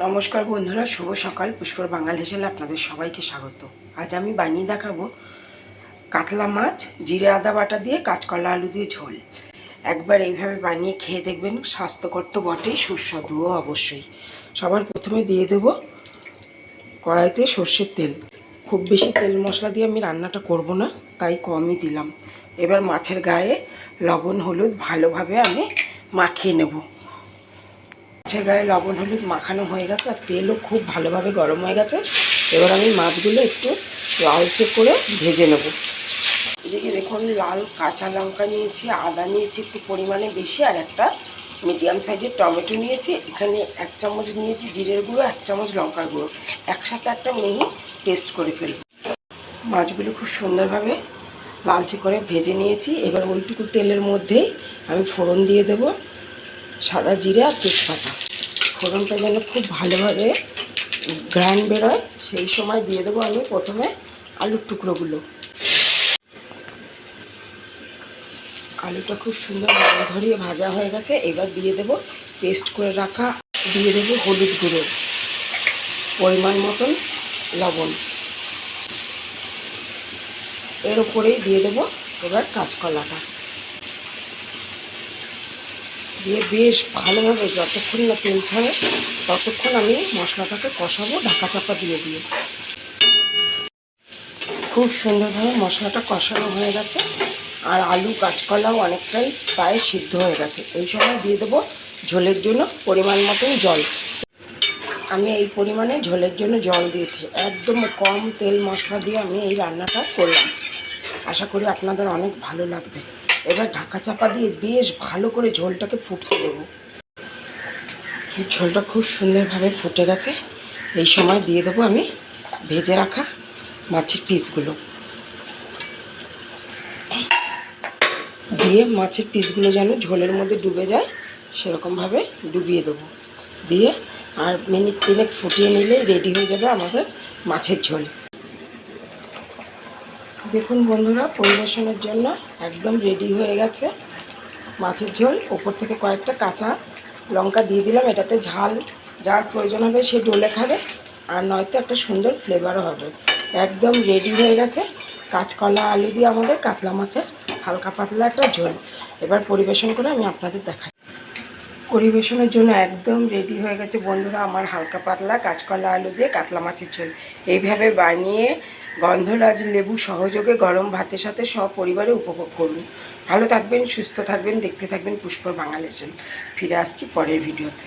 নমস্কার বন্ধুরা, শুভ সকাল। পুষ্পর বাঙাল হেসেলে আপনাদের সবাইকে স্বাগত। আজ আমি বানিয়ে দেখাবো কাতলা মাছ জিরে আদা বাটা দিয়ে কাঁচকলা আলু দিয়ে ঝোল। একবার এইভাবে বানিয়ে খেয়ে দেখবেন, স্বাস্থ্যকর তো বটেই, সুস্বাদুও অবশ্যই। সবার প্রথমে দিয়ে দেব কড়াইতে সর্ষের তেল। খুব বেশি তেল মশলা দিয়ে আমি রান্নাটা করব না, তাই কমই দিলাম। এবার মাছের গায়ে লবণ হলুদ ভালোভাবে আমি মাখিয়ে নেব। মাছের গায়ে লবণ হলুদ মাখানো হয়ে গেছে আর তেলও খুব ভালোভাবে গরম হয়ে গেছে। এবার আমি মাছগুলো একটু লালচে করে ভেজে নেব। এদিকে দেখুন, লাল কাঁচা লঙ্কা নিয়েছি, আদা নিয়েছি একটু পরিমাণে বেশি, আর একটা মিডিয়াম সাইজের টমেটো নিয়েছি। এখানে 1 চামচ নিয়েছি জিরের গুঁড়ো, 1 চামচ লঙ্কার গুঁড়ো, একসাথে একটা মিহি পেস্ট করে ফেলব। মাছগুলো খুব সুন্দরভাবে লালচে করে ভেজে নিয়েছি। এবার ওইটুকু তেলের মধ্যেই আমি ফোড়ন দিয়ে দেব সাদা জিরে আর তেজপাতা। ফোড়নটা যেন খুব ভালোভাবে ঘ্রাণ বেরোয় সেই সময় দিয়ে দেবো আমি প্রথমে আলুর টুকরোগুলো। আলুটা খুব সুন্দর রং ধরিয়ে ভাজা হয়ে গেছে। এবার দিয়ে দেব পেস্ট করে রাখা, দিয়ে দেবো হলুদ গুঁড়ো, পরিমাণ মতন লবণ। এর ওপরেই দিয়ে দেবো এবার কাঁচকলাটা দিয়ে বেশ ভালোভাবে যতক্ষণ না তেল ছাড়ে ততক্ষণ আমি মশলাটাকে কষাবো ঢাকা চাপা দিয়ে দিয়ে। খুব সুন্দরভাবে মশলাটা কষানো হয়ে গেছে আর আলু কাঁচকলাও অনেকটাই প্রায় সিদ্ধ হয়ে গেছে। এই সময় দিয়ে দেবো ঝোলের জন্য পরিমাণ মতন জল। আমি এই পরিমাণে ঝোলের জন্য জল দিয়েছি। একদম কম তেল মশলা দিয়ে আমি এই রান্নাটা করলাম। আশা করি আপনাদের অনেক ভালো লাগবে। এবার ঢাকা চাপা দিয়ে বেশ ভালো করে ঝোলটাকে ফুটতে দেবো। ঝোলটা খুব সুন্দরভাবে ফুটে গেছে। এই সময় দিয়ে দেবো আমি ভেজে রাখা মাছের পিসগুলো। দিয়ে মাছের পিসগুলো যেন ঝোলের মধ্যে ডুবে যায় সেরকমভাবে ডুবিয়ে দেবো। দিয়ে আর মিনিট 3 ফুটিয়ে নিলে রেডি হয়ে যাবে আমাদের মাছের ঝোল। দেখুন বন্ধুরা, পরিবেশনের জন্য একদম রেডি হয়ে গেছে মাছের ঝোল। ওপর থেকে কয়েকটা কাঁচা লঙ্কা দিয়ে দিলাম। এটাতে ঝাল যার প্রয়োজন হবে সে ডলে খাবে, আর নয়তো একটা সুন্দর ফ্লেভারও হবে। একদম রেডি হয়ে গেছে কাঁচকলা আলু দিয়ে আমাদের কাতলা মাছের হালকা পাতলা একটা ঝোল। এবার পরিবেশন করে আমি আপনাদের দেখাই। পরিবেশনের জন্য একদম রেডি হয়ে গেছে বন্ধুরা আমার হালকা পাতলা কাঁচকলা আলু দিয়ে কাতলা মাছের ঝোল। এইভাবে বানিয়ে গন্ধরাজ লেবু সহযোগে গরম ভাতের সাথে সপরিবারে উপভোগ করুন। ভালো থাকবেন, সুস্থ থাকবেন, দেখতে থাকবেন পুষ্পর বাঙাল হেসেল। ফিরে আসছি পরের ভিডিওতে।